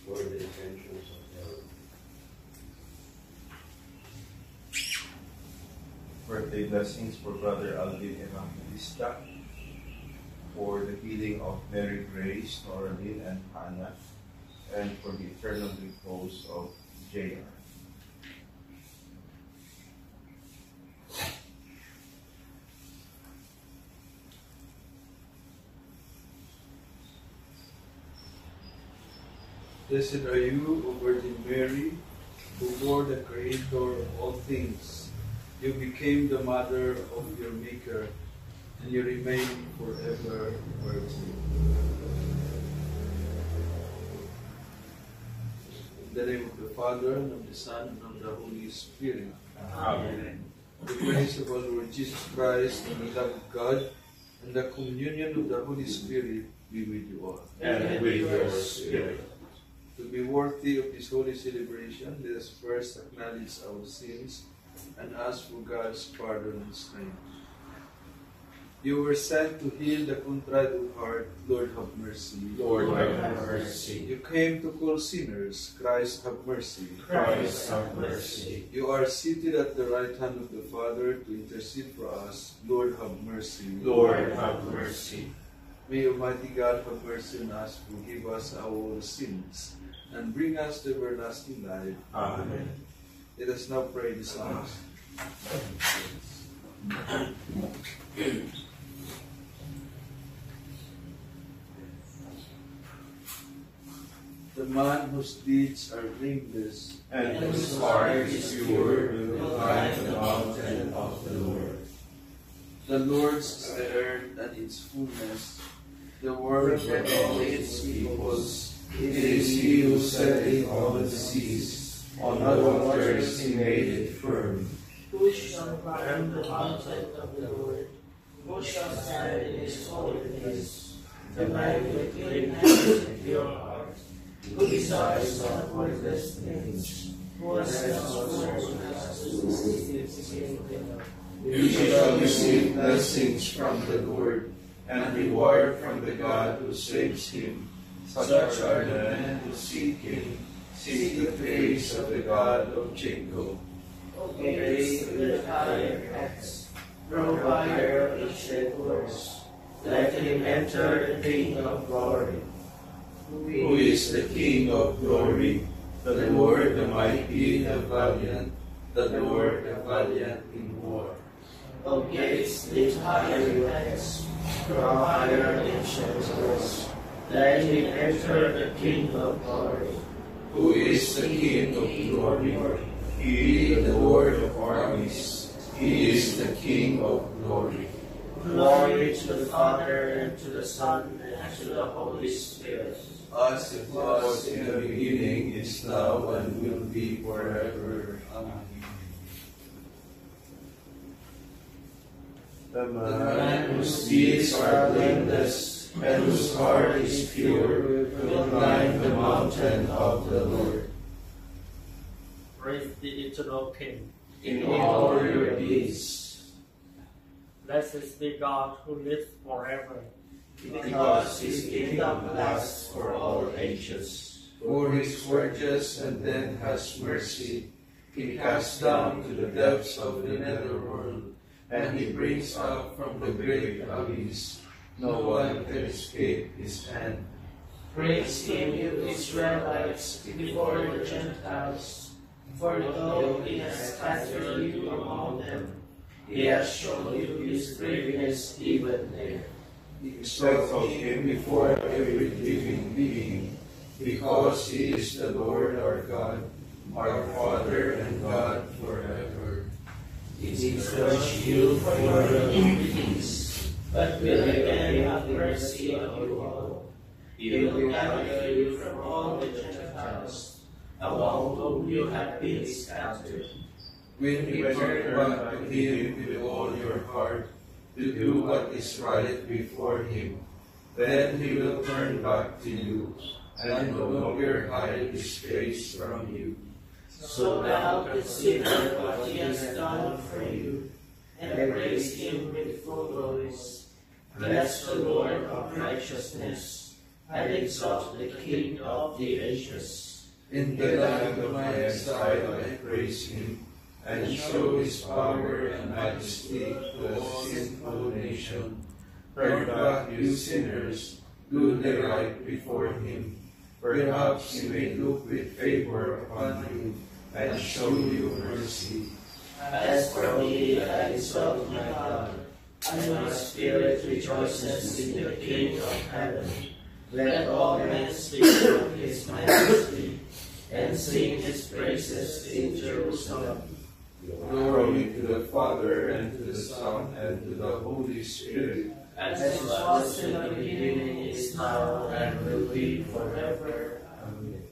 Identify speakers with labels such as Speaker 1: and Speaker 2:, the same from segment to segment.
Speaker 1: for the intentions of hell.
Speaker 2: Birthday blessings for Brother Alvin Evangelista, for the healing of Mary Grace, Noraline, and Hannah, and for the eternal repose of J.R.
Speaker 3: Blessed are you, O Virgin Mary, who bore the Creator of all things. You became the mother of your Maker, and you remain forever virgin. In the name of the Father, and of the Son, and of the Holy Spirit.
Speaker 2: Amen.
Speaker 3: The grace of our Lord Jesus Christ, and the love of God, and the communion of the Holy Spirit be with you all.
Speaker 2: And with your spirit.
Speaker 3: To be worthy of this holy celebration, let us first acknowledge our sins and ask for God's pardon and strength. You were sent to heal the contrite of heart. Lord, have mercy.
Speaker 2: Lord, have mercy.
Speaker 3: You came to call sinners. Christ, have mercy.
Speaker 2: Christ, have mercy.
Speaker 3: You are seated at the right hand of the Father to intercede for us. Lord, have mercy.
Speaker 2: Lord, have mercy.
Speaker 3: May Almighty God have mercy on us, forgive us our sins, and bring us to everlasting life.
Speaker 2: Amen.
Speaker 3: Let us now pray this Mass. The man whose deeds are blameless
Speaker 2: And whose heart is pure will climb the mountain of the Lord.
Speaker 3: The Lord's is the earth and its fullness, the world and all its peoples.
Speaker 2: It is he who set it on the seas, on the waters he made it firm.
Speaker 4: Who shall climb the mountain of the Lord? Who shall stand in his holy place? The man with clean hands and pure heart, who desires not worthless things, who has not sworn us to receive his kingdom.
Speaker 2: You shall receive blessings from the Lord, and reward from the God who saves him. Such are the men who seek him, seek the face of the God of Jacob.
Speaker 4: Raise with higher heads, provider of ancient words, let him enter the King of glory.
Speaker 2: Who is the King of glory? The Lord the mighty, the valiant, the Lord the valiant in war.
Speaker 4: O gates, lift higher heads, provider of ancient words, let him enter the King of glory.
Speaker 2: Who is the King of glory? He, the Lord of armies. He is the King of glory.
Speaker 4: Glory to the Father, and to the Son, and to the Holy Spirit.
Speaker 3: as it was
Speaker 2: In the beginning, is now, and will be forever.
Speaker 3: Amen.
Speaker 2: The man whose deeds are blameless, and whose heart is pure, will climb the mountain of the Lord.
Speaker 5: Praise the eternal King.
Speaker 2: In all your deeds,
Speaker 5: Blessed be God who lives forever.
Speaker 2: because his kingdom lasts for all ages. For his courteous and then has mercy, he casts down to the depths of the netherworld, and he brings up from the great abyss. No one can escape his hand.
Speaker 4: Praise him, you Israelites, before the Gentiles. For though he has scattered you among them, he has shown you his greatness even there.
Speaker 2: Exalt him before every living being, because he is the Lord our God, our Father and God forever.
Speaker 4: He judge you for your iniquities, but will again have mercy on you all. He will gather you from all the Gentiles, among whom you have been scattered.
Speaker 2: When you turn back to him with all your heart, to do what is right before him, then he will turn back to you, and no longer hide his face from you.
Speaker 4: So now consider what he has done for you, and praise him with full voice. Bless the Lord of righteousness, and exalt the King of the ages.
Speaker 3: In the land of my exile I praise him, and show his power and majesty to a sinful nation. Turn back, you sinners, do the right before him. Perhaps he may look with favor upon you, and show you mercy.
Speaker 4: As for me, I exalt my God, and my spirit rejoices in the King of heaven. Let all men speak of his majesty, and sing his praises in Jerusalem.
Speaker 3: Glory to the Father, and to the Son, and to the Holy Spirit.
Speaker 4: As it was in the beginning, is now, and will be forever. Amen.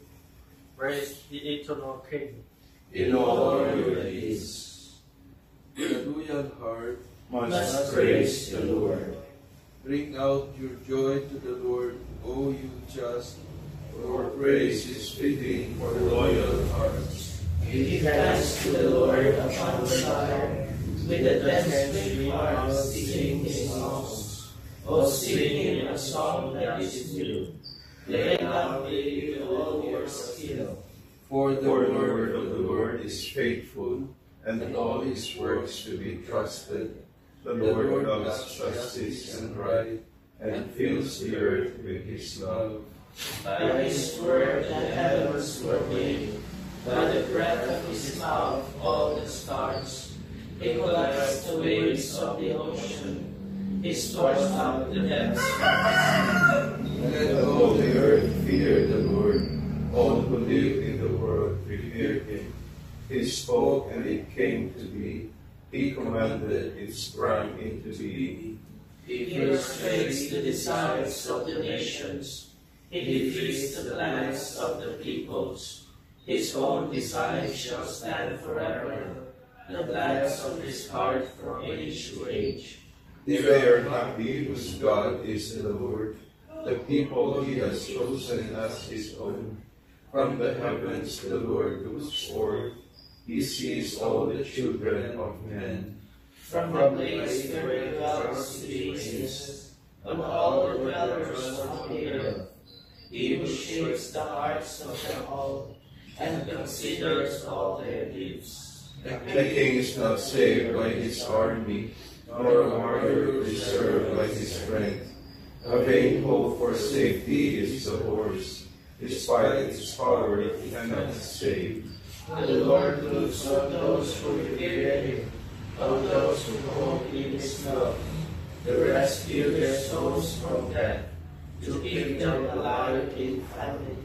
Speaker 5: Praise the eternal King.
Speaker 4: In all your days,
Speaker 3: The loyal heart,
Speaker 4: must praise the Lord.
Speaker 3: bring out your joy to the Lord, O you just, for praise is fitting for loyal hearts.
Speaker 4: Give thanks to the Lord upon the Zion, with the dance hearts sing his songs. O sing him a song that is new. Play loudly with all your skill.
Speaker 3: For the word of the Lord is faithful, and all his works to be trusted. The Lord loves justice and right, and fills the earth with his love.
Speaker 4: By his word the heavens were made, by the breath of his mouth all the stars. He collects the waves of the ocean, he stores out the depths.
Speaker 3: Let all the earth fear the Lord, all who live in the world revere him. He spoke and it came to be, he commanded it sprang into being.
Speaker 4: He frustrates the desires of the nations, he defeats the plans of the peoples. His own design shall stand forever, the plans of his heart from age to age.
Speaker 3: They are happy whose God is the Lord, the people he has chosen as his own. From the heavens the Lord looks forth, he sees all the children of men.
Speaker 4: From the place where he dwells he exists, on all the dwellers of the earth. He who shapes the hearts of them all, and considers all their deeds.
Speaker 3: The king is not saved by his army, nor a warrior preserved by his strength. A vain hope for safety is the horse, despite its power it cannot save.
Speaker 4: The Lord looks on those who revere him, on those who hope in his love, to rescue their souls from death, to keep them alive in famine.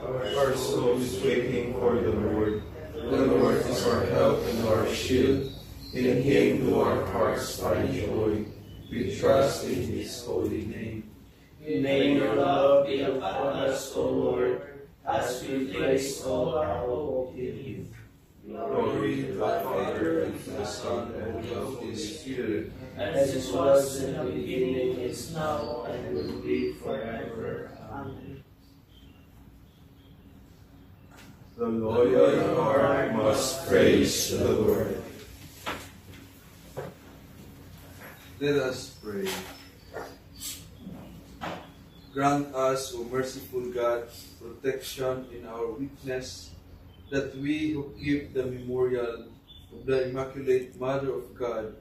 Speaker 3: Our soul is waiting for the Lord. The Lord is our help and our shield. In him do our hearts find joy. We trust in his holy name.
Speaker 4: May your love be upon us, O Lord, as we place all our hope in you.
Speaker 3: Glory to the Father, and to the Son, and to the Holy Spirit.
Speaker 4: As it was in the beginning, is now, and will be forever. Amen.
Speaker 3: The loyal heart must praise the Lord. Let us pray. Grant us, O merciful God, protection in our weakness, that we who keep the memorial of the Immaculate Mother of God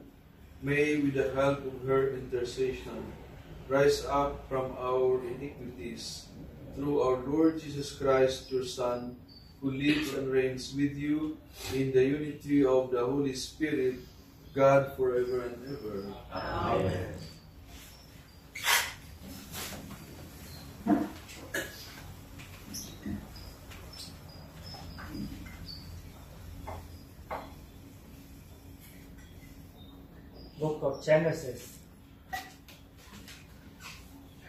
Speaker 3: may, with the help of her intercession, rise up from our iniquities through our Lord Jesus Christ, your Son, who lives and reigns with you in the unity of the Holy Spirit, God forever and ever.
Speaker 4: Amen.
Speaker 5: Book of Genesis.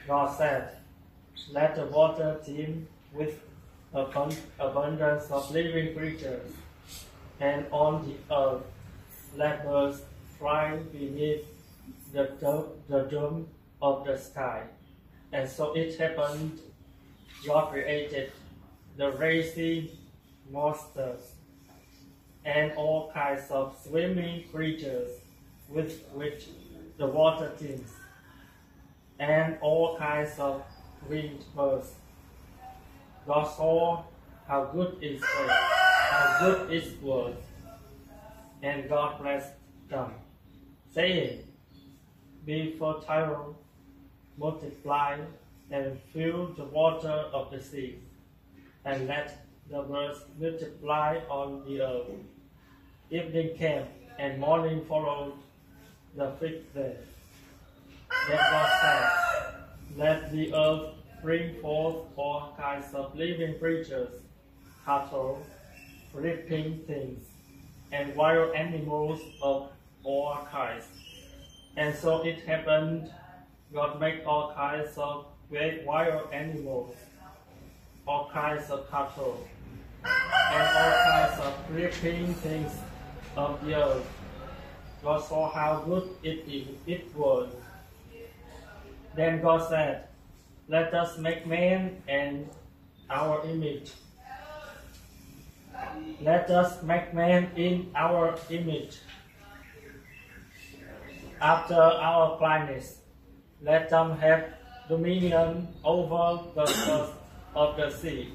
Speaker 5: God said, "Let the water teem with abundance of living creatures, and on the earth let birds fly beneath the dome of the sky." And so it happened. God created the racing monsters and all kinds of swimming creatures with which the water teems, and all kinds of winged birds. God saw how good it was, and God blessed them, saying, "Be fertile, multiply, and fill the water of the sea, and let the birds multiply on the earth." Evening came, and morning followed the fifth day. Then God said, "Let the earth bring forth all kinds of living creatures, cattle, creeping things, and wild animals of all kinds." And so it happened, God made all kinds of wild animals, all kinds of cattle, and all kinds of creeping things of the earth. God saw how good it was. Then God said, "Let us make man in our image. Let us make man in our image, after our likeness. Let them have dominion over the birds of the sea,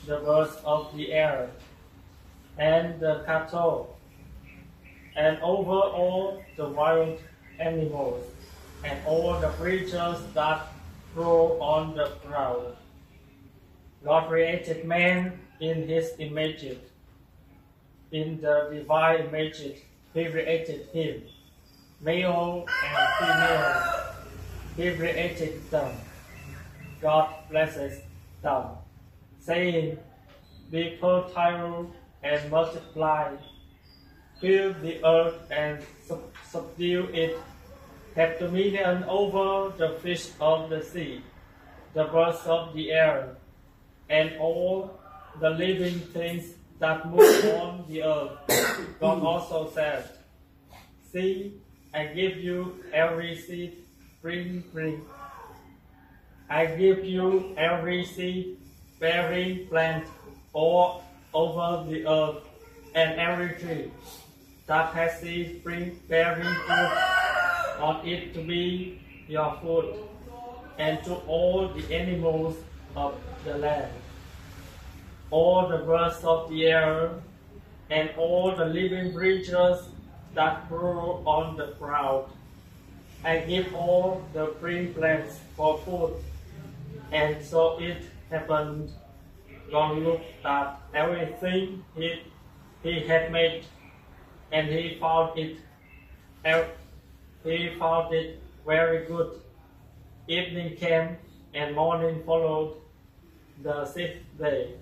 Speaker 5: the birds of the air, and the cattle, and over all the wild animals, and all the creatures that grow on the ground." God created man in his image. In the divine image, he created him. Male and female, he created them. God blesses them, saying, "Be fertile and multiply, fill the earth and subdue it. Have dominion over the fish of the sea, the birds of the air, and all the living things that move on the earth." God also said, "See, I give you every seed bearing. I give you every seed bearing plant all over the earth, and every tree that has seed bearing fruit on it to be your food, and to all the animals of the land, all the birds of the air, and all the living creatures that grow on the ground. I give all the green plants for food." And so it happened. God looked at everything he had made, and he found it very good. Evening came, and morning followed the sixth day.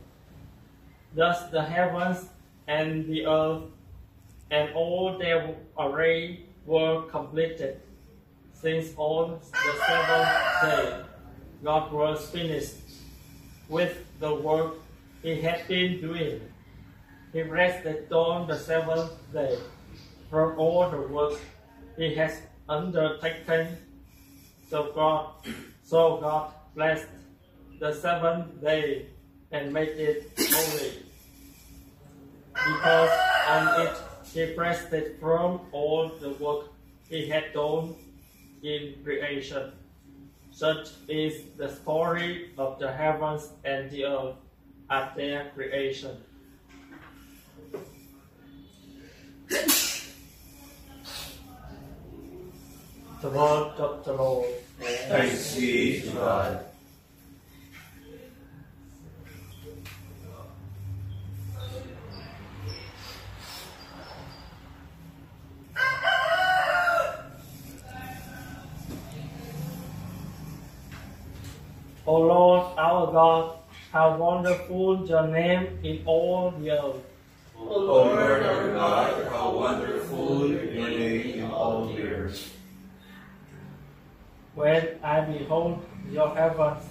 Speaker 5: Thus the heavens and the earth and all their array were completed. Since on the seventh day God was finished with the work he had been doing, he rested on the seventh day from all the work he has undertaken. So God blessed the seventh day and made it holy, because on it he rested from all the work he had done in creation. Such is the story of the heavens and the earth at their creation. The word of the Lord.
Speaker 2: Thanks be to God.
Speaker 5: O Lord our God, how wonderful your name in all the earth.
Speaker 2: O Lord our God, how wonderful your name in all the earth.
Speaker 5: When I behold your heavens,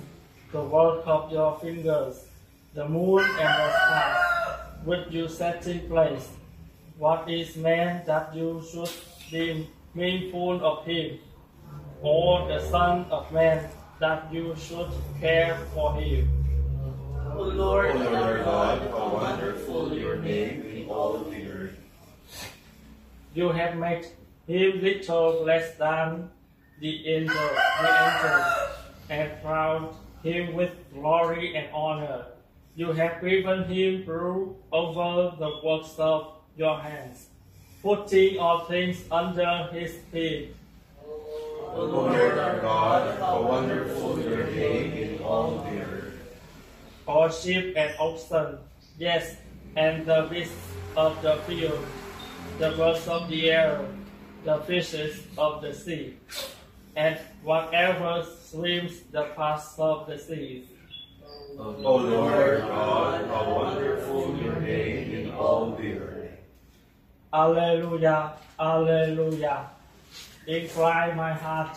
Speaker 5: the work of your fingers, the moon and the stars, which you set in place, what is man that you should be mindful of him, or the Son of Man that you should care for him?
Speaker 4: O Lord,
Speaker 2: O Lord God, how wonderful your name in all the earth.
Speaker 5: You have made him little less than the angels, and crowned him with glory and honor. You have given him rule over the works of your hands, putting all things under his feet.
Speaker 2: O Lord our God, how wonderful your name in all the earth.
Speaker 5: All sheep and oxen, yes, and the beasts of the field, the birds of the air, the fishes of the sea, and whatever swims the paths of the seas.
Speaker 2: O Lord God, how wonderful your name in all the earth.
Speaker 5: Alleluia, Alleluia. Incline my heart,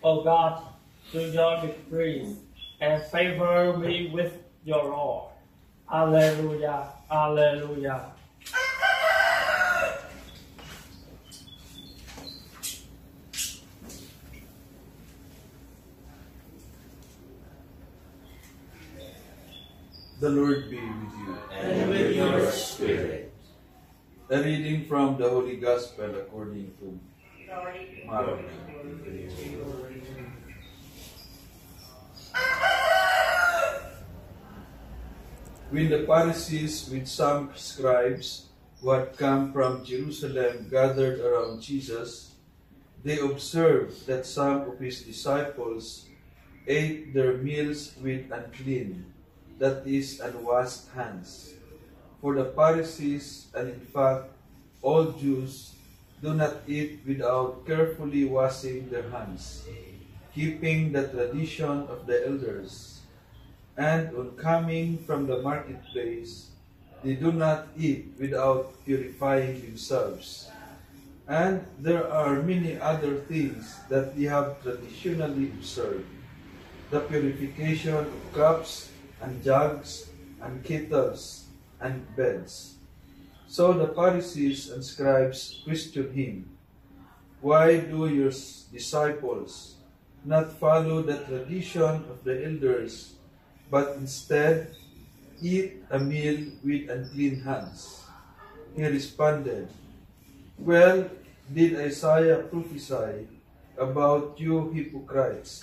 Speaker 5: O God, to your decrees, and favor me with your law. Alleluia, Alleluia.
Speaker 3: The Lord be with you.
Speaker 2: And with your spirit.
Speaker 3: A reading from the Holy Gospel according to Mark. When the Pharisees with some scribes who had come from Jerusalem gathered around Jesus, they observed that some of his disciples ate their meals with unclean, that is, unwashed hands. For the Pharisees, and in fact all Jews, do not eat without carefully washing their hands, keeping the tradition of the elders. And on coming from the marketplace, they do not eat without purifying themselves. And there are many other things that they have traditionally observed: the purification of cups and jugs and kettles and beds. So the Pharisees and scribes questioned him, "Why do your disciples not follow the tradition of the elders, but instead eat a meal with unclean hands?" He responded, "Well, did Isaiah prophesy about you hypocrites,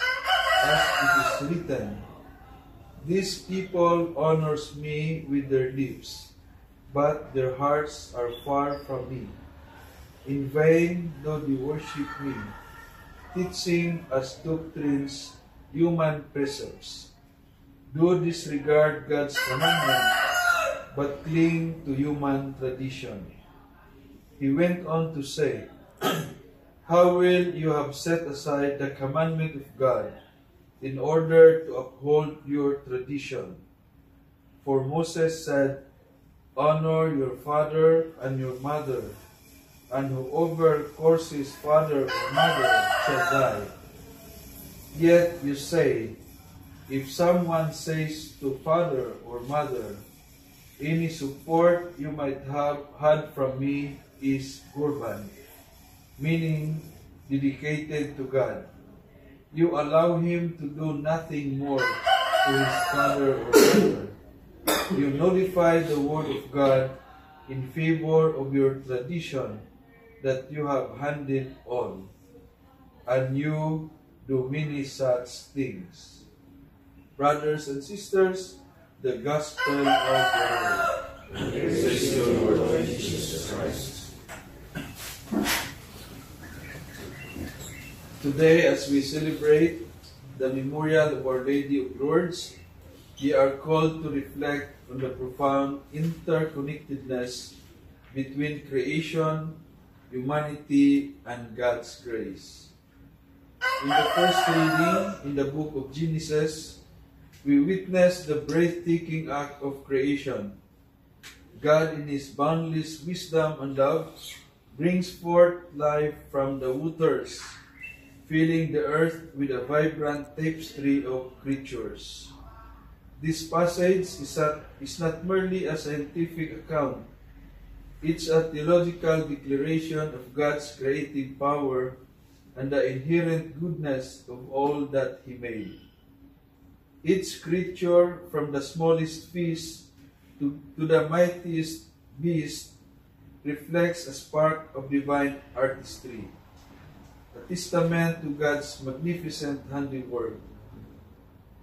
Speaker 3: as it is written, 'These people honors me with their lips, but their hearts are far from me. In vain do they worship me, teaching as doctrines human precepts. Do disregard God's commandment, but cling to human tradition.'" He went on to say, "How will you have set aside the commandment of God in order to uphold your tradition? For Moses said, 'Honor your father and your mother,' and whoever curses father or mother shall die. Yet you say, if someone says to father or mother, 'Any support you might have had from me is Qurban,' meaning dedicated to God, you allow him to do nothing more to his father or mother. You nullify the word of God in favor of your tradition that you have handed on, and you do many such things." Brothers and sisters, the Gospel of the Lord.
Speaker 2: Praise to you, Lord Jesus Christ.
Speaker 3: Today, as we celebrate the memorial of Our Lady of Lourdes, we are called to reflect on the profound interconnectedness between creation, humanity, and God's grace. In the first reading in the book of Genesis, we witness the breathtaking act of creation. God, in His boundless wisdom and love, brings forth life from the waters, filling the earth with a vibrant tapestry of creatures. This passage is not merely a scientific account. It's a theological declaration of God's creative power and the inherent goodness of all that He made. Each creature, from the smallest fish to the mightiest beast, reflects a spark of divine artistry, a testament to God's magnificent handiwork.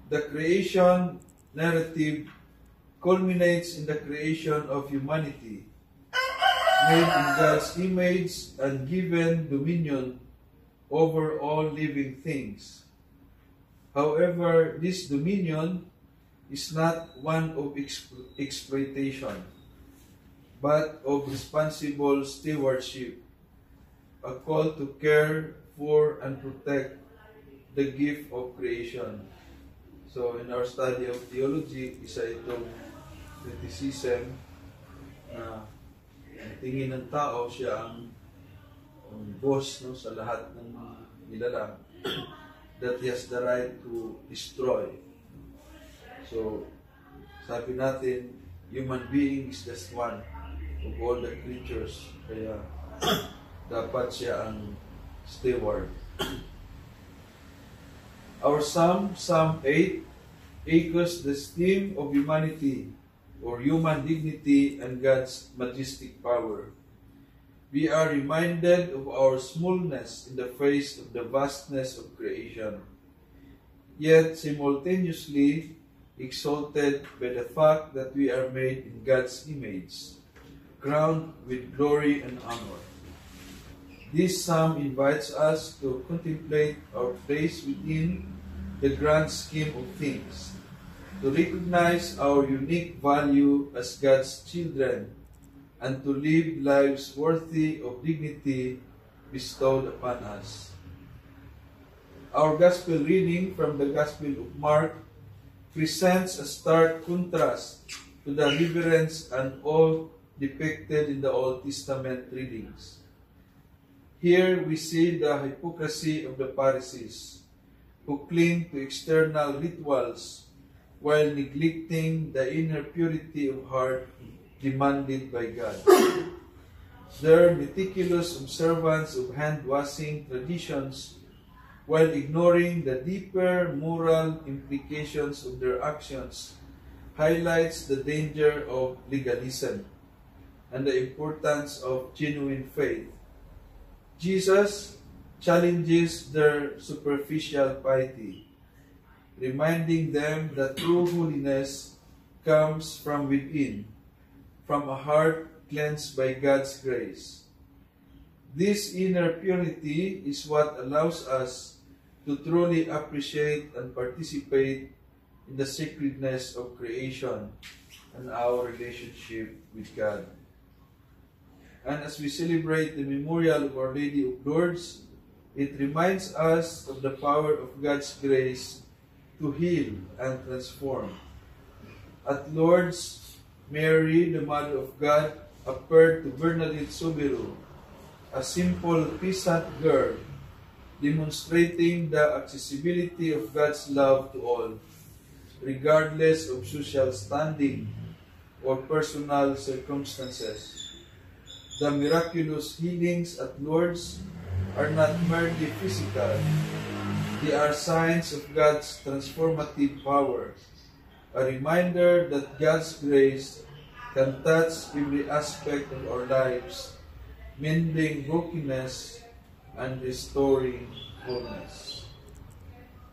Speaker 3: The creation narrative culminates in the creation of humanity, made in God's image and given dominion over all living things. However, this dominion is not one of exploitation, but of responsible stewardship, a call to care for and protect the gift of creation. So in our study of theology, isa itong criticism na ang tingin ng tao siya ang boss, no, sa lahat ng mga nilalang, that he has the right to destroy. So sabi natin, human being is just one of all the creatures, kaya dapat siya ang steward. Our Psalm 8, echoes the theme of humanity, or human dignity and God's majestic power. We are reminded of our smallness in the face of the vastness of creation, yet simultaneously exalted by the fact that we are made in God's image, crowned with glory and honor. This psalm invites us to contemplate our place within the grand scheme of things, to recognize our unique value as God's children, and to live lives worthy of dignity bestowed upon us. Our gospel reading from the Gospel of Mark presents a stark contrast to the reverence and awe depicted in the Old Testament readings. Here we see the hypocrisy of the Pharisees, who cling to external rituals while neglecting the inner purity of heart demanded by God. Their meticulous observance of hand-washing traditions while ignoring the deeper moral implications of their actions highlights the danger of legalism and the importance of genuine faith. Jesus challenges their superficial piety, reminding them that true holiness comes from within, from a heart cleansed by God's grace. This inner purity is what allows us to truly appreciate and participate in the sacredness of creation and our relationship with God. And as we celebrate the memorial of Our Lady of Lourdes, it reminds us of the power of God's grace to heal and transform. At Lourdes, Mary, the Mother of God, appeared to Bernadette Soubirous, a simple peasant girl, demonstrating the accessibility of God's love to all, regardless of social standing or personal circumstances. The miraculous healings at Lourdes are not merely physical. They are signs of God's transformative power, a reminder that God's grace can touch every aspect of our lives, mending brokenness and restoring wholeness.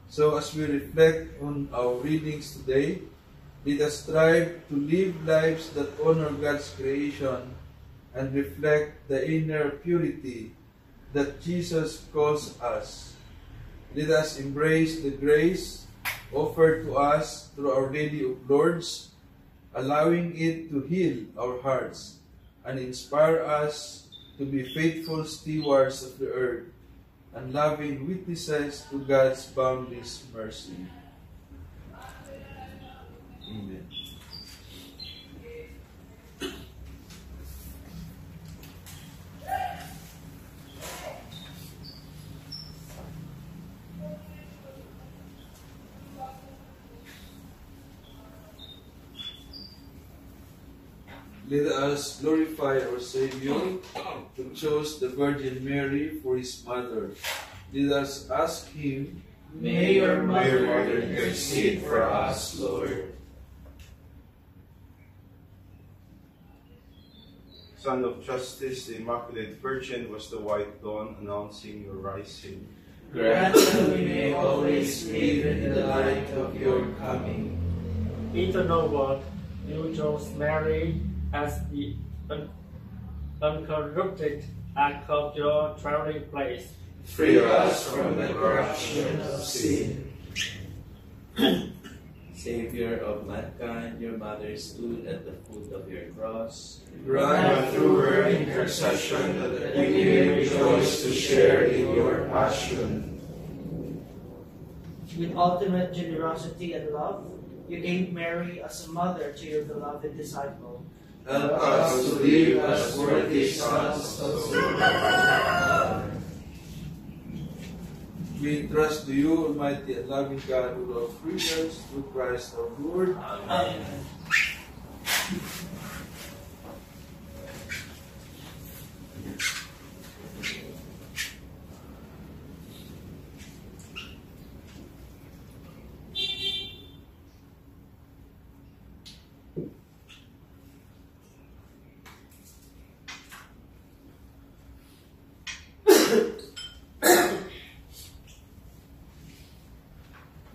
Speaker 3: So as we reflect on our readings today, let us strive to live lives that honor God's creation and reflect the inner purity that Jesus calls us. Let us embrace the grace offered to us through Our Lady of Lourdes, allowing it to heal our hearts and inspire us to be faithful stewards of the earth and loving witnesses to God's boundless mercy. Amen. Let us glorify our Savior, who chose the Virgin Mary for His mother. Let us ask Him,
Speaker 4: May your mother intercede for us, Lord.
Speaker 1: Son of Justice, the Immaculate Virgin was the white dawn announcing your rising.
Speaker 2: Grant that we may always live in the light of your coming.
Speaker 5: Eternal God, you chose Mary as the uncorrupted act of your dwelling place.
Speaker 2: Free us from the corruption of sin.
Speaker 6: Savior of mankind, your mother stood at the foot of your cross.
Speaker 2: Grant through her intercession that we may rejoice to share in your passion.
Speaker 4: With ultimate generosity and love, you gave Mary as a mother to your beloved disciple.
Speaker 2: Help us to live as worthy sons of God.
Speaker 3: We entrust to you, Almighty and loving God, who love freedoms through Christ our Lord.
Speaker 4: Amen.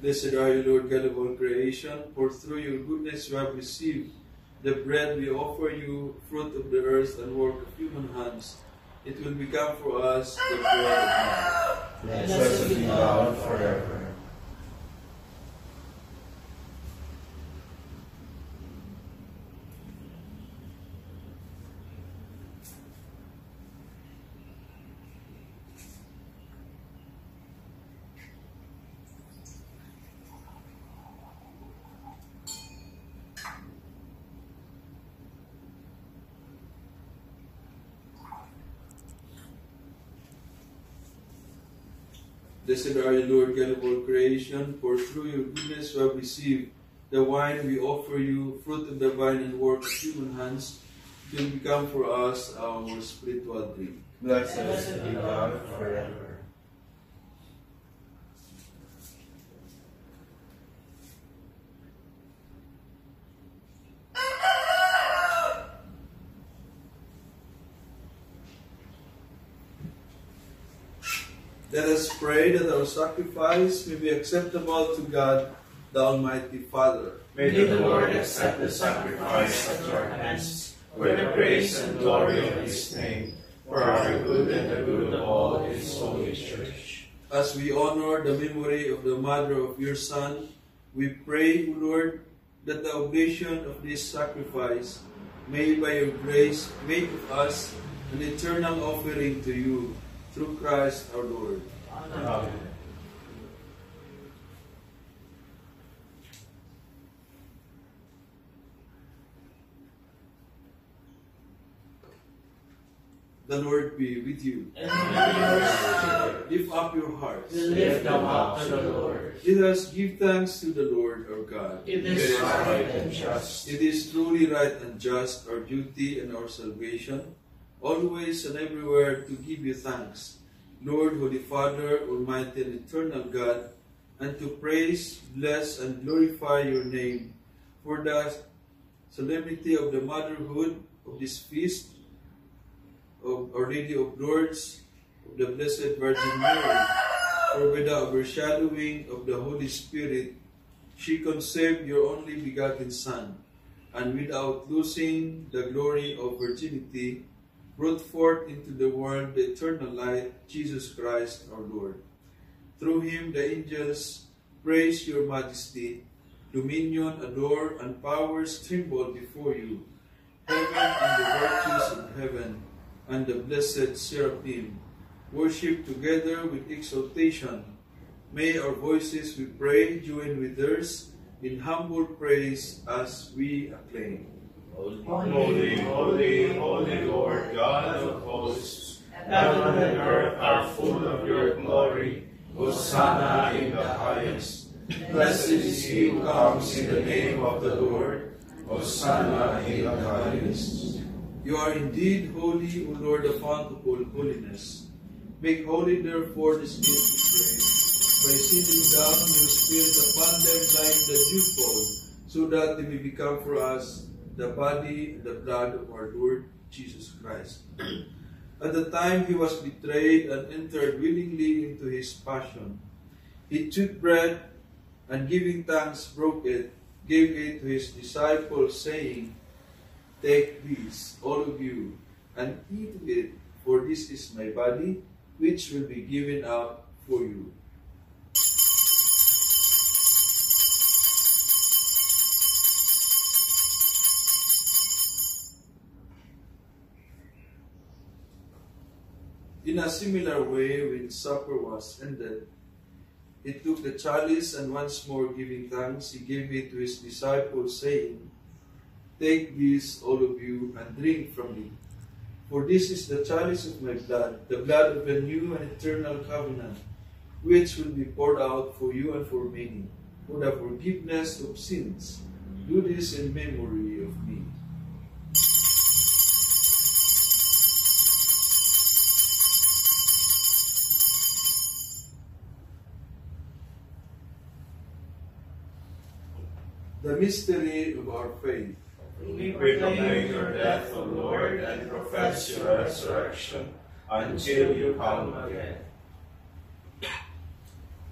Speaker 3: Blessed are you, Lord God of all creation, for through your goodness you have received the bread we offer you, fruit of the earth and work of human hands. It will become for us the bread of life.
Speaker 2: Blessed be God forever.
Speaker 3: Blessed are you, Lord God of all creation, for through your goodness you have received the wine we offer you, fruit of the vine and work of human hands. It will become for us our spiritual drink.
Speaker 2: Blessed be God forever.
Speaker 3: Let us pray that our sacrifice may be acceptable to God, the Almighty Father.
Speaker 2: May the Lord accept the sacrifice at your hands for the praise and glory of his name, for our good and the good of all his holy church.
Speaker 3: As we honor the memory of the mother of your Son, we pray, O Lord, that the oblation of this sacrifice may by your grace make of us an eternal offering to you, through Christ our Lord.
Speaker 2: Amen.
Speaker 3: The Lord be with you.
Speaker 4: And with your spirit,
Speaker 3: Lift up your hearts.
Speaker 4: we lift them up to the Lord.
Speaker 3: Let us give thanks to the Lord our God.
Speaker 4: It
Speaker 2: It
Speaker 4: is
Speaker 2: is
Speaker 4: right
Speaker 2: right
Speaker 4: and
Speaker 2: and
Speaker 4: just.
Speaker 2: just.
Speaker 3: It is truly right and just, our duty and our salvation, always and everywhere to give you thanks, Lord, Holy Father, Almighty and Eternal God, and to praise, bless, and glorify your name for the solemnity of the motherhood of this feast of Our Lady of Lourdes, of the Blessed Virgin Mary, for with the overshadowing of the Holy Spirit, she conceived your only begotten Son, and without losing the glory of virginity, brought forth into the world the eternal light, Jesus Christ our Lord. Through him the angels praise your majesty, dominion adore, and powers tremble before you. Heaven and the virtues of heaven, and the blessed seraphim, worship together with exaltation. May our voices, we pray, join with theirs in humble praise as we acclaim.
Speaker 2: Holy, holy, holy Lord God of hosts, heaven and earth are full of your glory. Hosanna in the highest. Blessed is he who comes in the name of the Lord. Hosanna in the highest.
Speaker 3: You are indeed holy, O Lord, the fount of all holiness. Make holy, therefore, this gift, we pray, by sending down your Spirit upon them like the dewfall, so that they may become for us the body and the blood of our Lord Jesus Christ. At the time he was betrayed and entered willingly into his passion, he took bread and giving thanks broke it, gave it to his disciples, saying, "Take this, all of you, and eat of it, for this is my body, which will be given up for you." In a similar way, when supper was ended, he took the chalice, and once more giving thanks, he gave it to his disciples, saying, "Take this, all of you, and drink from it. For this is the chalice of my blood, the blood of a new and eternal covenant, which will be poured out for you and for many, for the forgiveness of sins. Do this in memory of me." The mystery of our faith.
Speaker 2: We proclaim your death, O Lord, and profess your resurrection until you come again.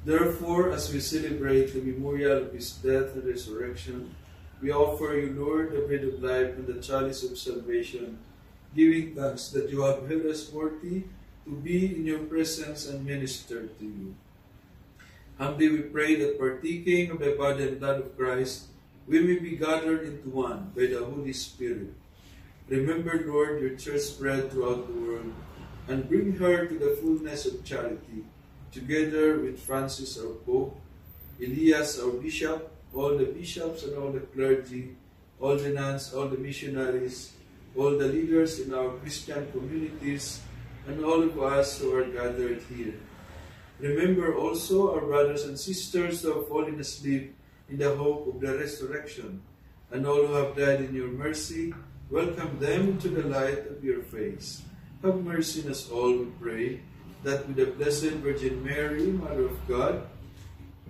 Speaker 3: Therefore, as we celebrate the memorial of his death and resurrection, we offer you, Lord, the bread of life and the chalice of salvation, giving thanks that you have held us worthy to be in your presence and minister to you. Humbly we pray that partaking of the body and blood of Christ, we may be gathered into one by the Holy Spirit. Remember, Lord, your church spread throughout the world, and bring her to the fullness of charity, together with Francis our Pope, Elias our Bishop, all the bishops and all the clergy, all the nuns, all the missionaries, all the leaders in our Christian communities, and all of us who are gathered here. Remember also our brothers and sisters who have fallen asleep in the hope of the resurrection, and all who have died in your mercy, welcome them into the light of your face. Have mercy on us all, we pray, that with the Blessed Virgin Mary, Mother of God,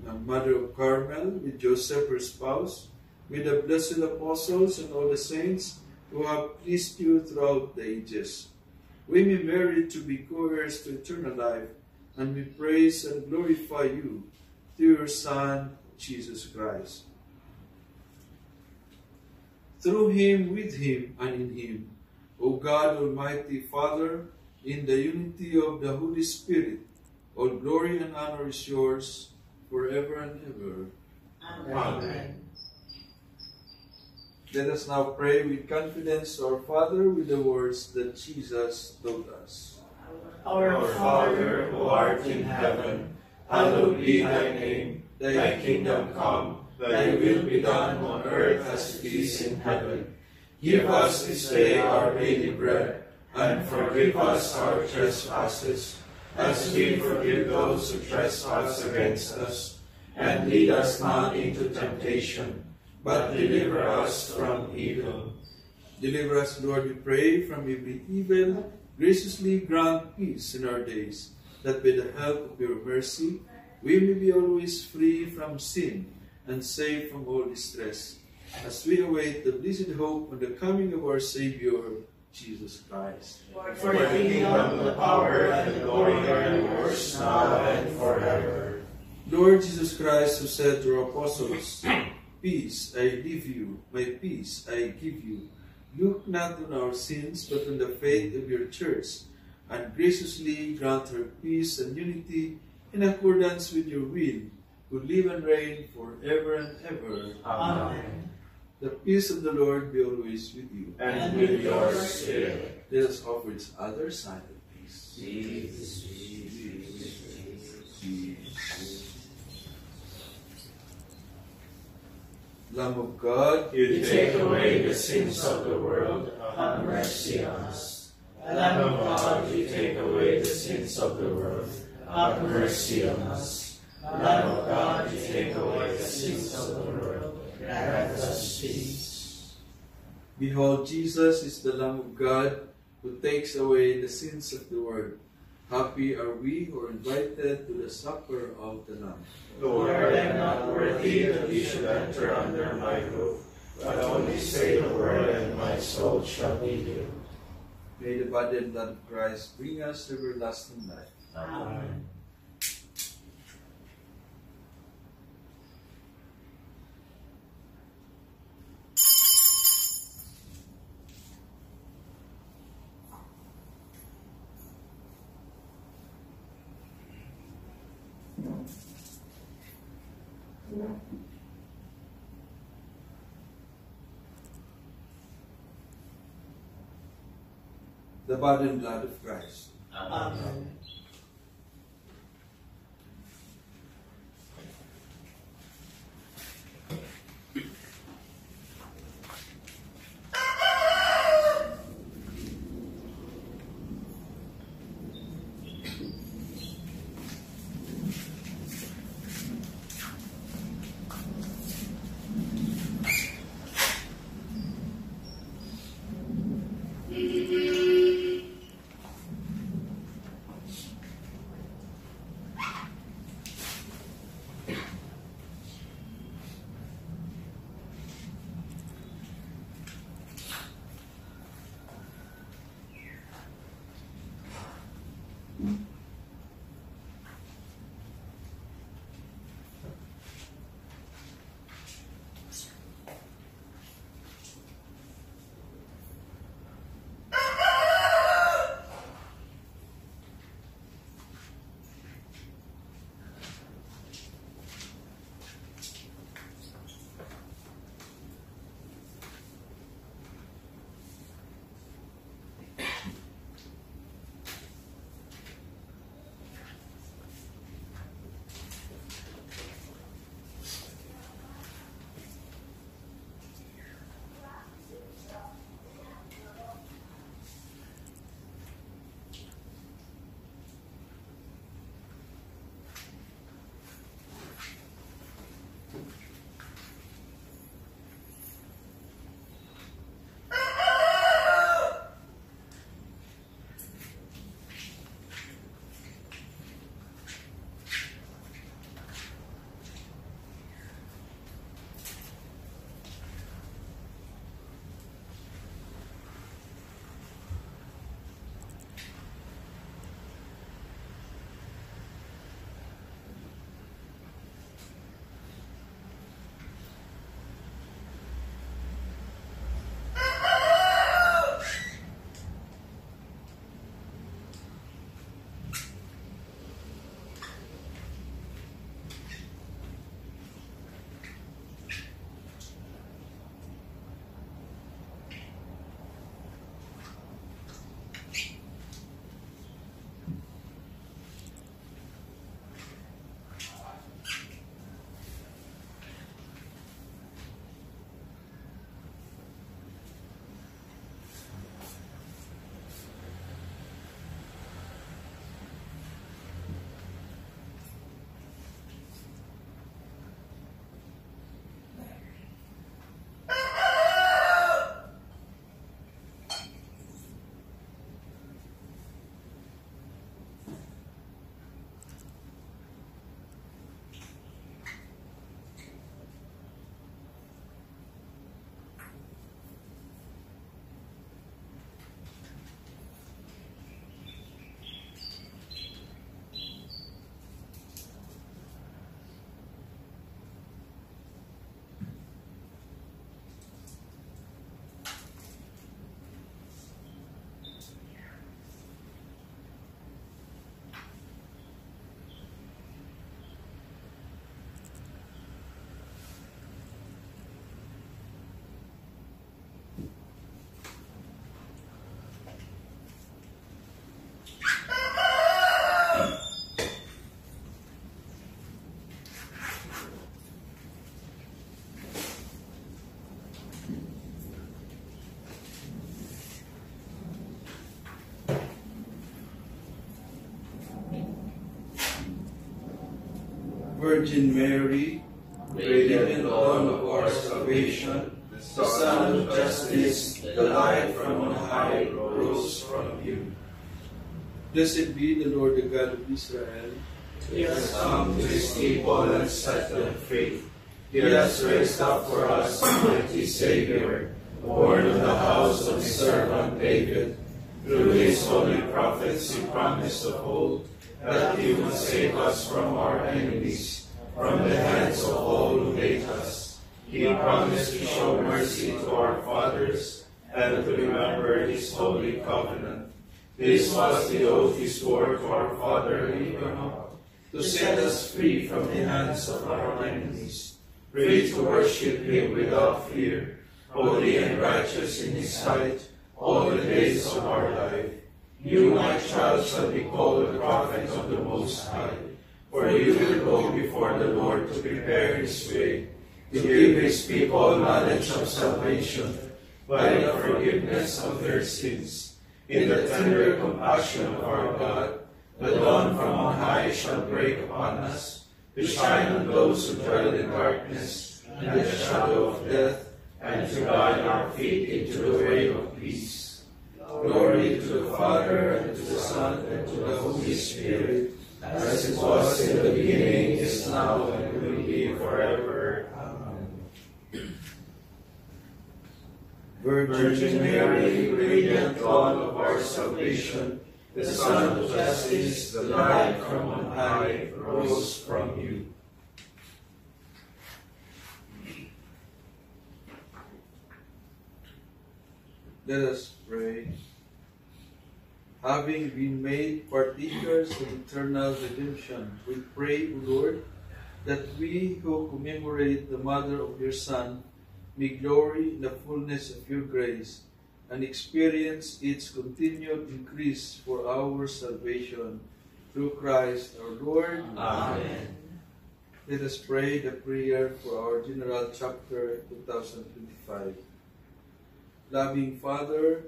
Speaker 3: and Mother of Carmel, with Joseph her spouse, with the blessed apostles and all the saints who have pleased you throughout the ages, we may merit to be co-heirs to eternal life, and we praise and glorify you through your Son, Jesus Christ. Through him, with him, and in him, O God, Almighty Father, in the unity of the Holy Spirit, all glory and honor is yours forever and ever.
Speaker 4: Amen.
Speaker 3: Let us now pray with confidence to our Father with the words that Jesus taught us.
Speaker 2: Our Father, who art in heaven, hallowed be thy name. Thy kingdom come, thy will be done on earth as it is in heaven. Give us this day our daily bread, and forgive us our trespasses, as we forgive those who trespass against us. And lead us not into temptation, but deliver us from evil.
Speaker 3: Deliver us, Lord, we pray, from every evil. Graciously grant peace in our days, that by the help of your mercy, we may be always free from sin and safe from all distress, as we await the blessed hope and the coming of our Savior, Jesus Christ.
Speaker 4: For the kingdom, the power, and the glory are yours, now and forever.
Speaker 3: Lord Jesus Christ, who said to your apostles, "Peace I leave you, my peace I give you," look not on our sins, but on the faith of your church, and graciously grant her peace and unity in accordance with your will, who live and reign forever and ever.
Speaker 4: Amen.
Speaker 3: The peace of the Lord be always with you.
Speaker 2: And with your spirit.
Speaker 3: Let us offer each other sign of peace.
Speaker 2: Jesus.
Speaker 3: Lamb of God,
Speaker 2: You take away the sins of the world,
Speaker 4: Have mercy on us.
Speaker 2: Lamb of God, you take away the sins of the world, have mercy on us. Lamb of God, you take away the sins of the world, grant us peace.
Speaker 3: behold, Jesus is the Lamb of God who takes away the sins of the world. Happy are we who are invited to the supper of the Lamb.
Speaker 2: Lord, I am not worthy that you should enter under my roof, but only say the word and my soul shall be healed.
Speaker 3: May the body and blood of Christ bring us everlasting life.
Speaker 4: Amen.
Speaker 3: The body and blood of Christ.
Speaker 4: Amen.
Speaker 3: Virgin Mary, radiant dawn of our salvation, the Sun of justice, the light from on high, rose from you. Blessed be the Lord, the God of Israel.
Speaker 2: He has come to his people and set them free. He has raised up for us a mighty Savior, born of the house of his servant David. Through his holy prophets he promised of old that he would save us from our enemies, from the hands of all who hate us. He promised to show mercy to our fathers and to remember his holy covenant. This was the oath he swore to our father Abraham, to set us free from the hands of our enemies, free to worship him without fear, holy and righteous in his sight, all the days of our life. You, my child, shall be called the prophet of the Most High, for you will go before the Lord to prepare his way, to give his people knowledge of salvation, by the forgiveness of their sins. In the tender compassion of our God, the dawn from on high shall break upon us, to shine on those who dwell in darkness and the shadow of death, and to guide our feet into the way of peace. Glory to the Father, and to the Son, and to the Holy Spirit, as it was in the beginning, is now, and will be forever. Amen. Virgin Mary, radiant dawn of our salvation, the Sun of Justice, the light from on high, rose from you.
Speaker 3: Let us pray. Having been made partakers of eternal redemption, we pray, O Lord, that we who commemorate the mother of your Son may glory in the fullness of your grace and experience its continued increase for our salvation through Christ our Lord.
Speaker 2: Amen.
Speaker 3: Let us pray the prayer for our General Chapter 2025. Loving Father,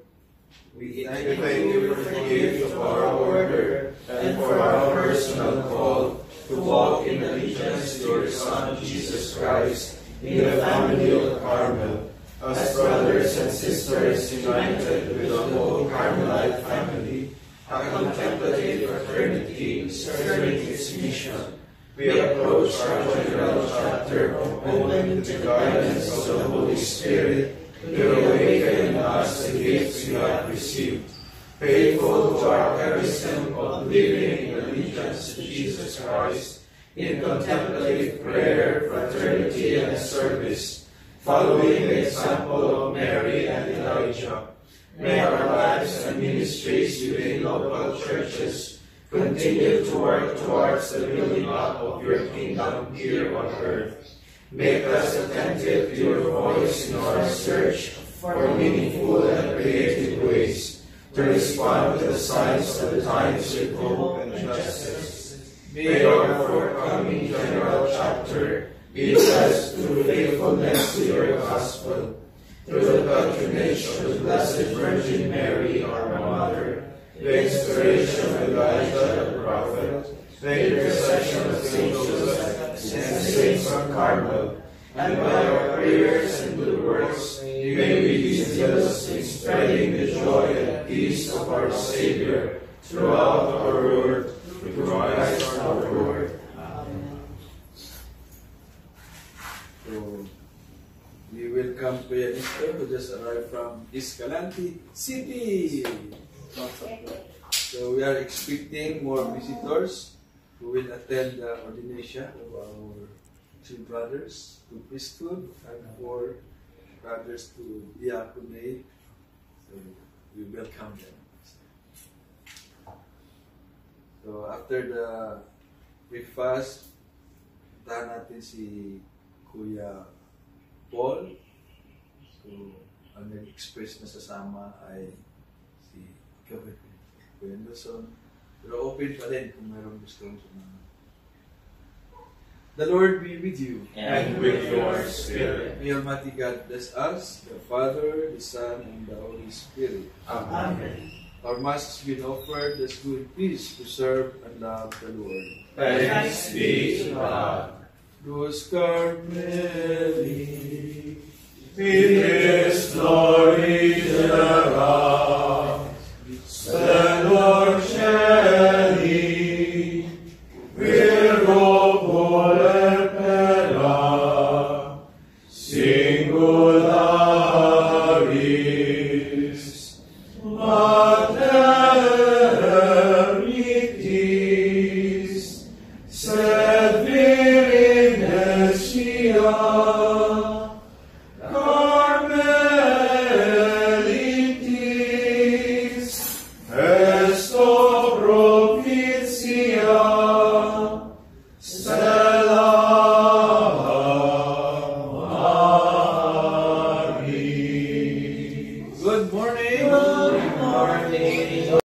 Speaker 2: We thank you for the gift of our order and for our personal call to walk in allegiance to your Son, Jesus Christ, in the family of Carmel, as brothers and sisters united with the whole Carmelite family, a contemplative fraternity serving its mission. We approach our General Chapter open to the guidance of the Holy Spirit, to awaken in us the gifts we have received, faithful to our charism of living in allegiance to Jesus Christ, in contemplative prayer, fraternity, and service, following the example of Mary and Elijah. May our lives and ministries within local churches continue to work towards the building up of your kingdom here on earth. Make us attentive to your voice in our search for meaningful and creative ways to respond to the signs of the times with hope and justice. May our forthcoming General Chapter be blessed through faithfulness to your gospel, through the patronage of the Blessed Virgin Mary, our Mother, the inspiration of Elijah the Prophet, the intercession of Saint Joseph and Saints of Carmel, and by our prayers and good works, may we be zealous in spreading the joy and peace of our Savior throughout our world, through Christ our Lord. Amen.
Speaker 3: So, we welcome Kuya Esther, who just arrived from Escalante City. So we are expecting more visitors who will attend the ordination of our two brothers to priesthood and 4 brothers to diaconate. So we welcome them. So after the breakfast, puntahan natin si Kuya Paul. So ang nag-express na sasama ay si Kuya Nelson. Pero open pa rin kung mayroong gustong sumama. The Lord be with you.
Speaker 2: And with your spirit.
Speaker 3: May Almighty God bless us, the Father, the Son, and the Holy Spirit.
Speaker 2: Amen.
Speaker 3: Our Mass has been offered. Let's go in peace to serve and love the Lord.
Speaker 2: Thanks be to God.
Speaker 3: Deus Carmeli,
Speaker 2: With His glory thereof, splendor Celi, Virgo voler pera, singularis, Mater
Speaker 4: morning.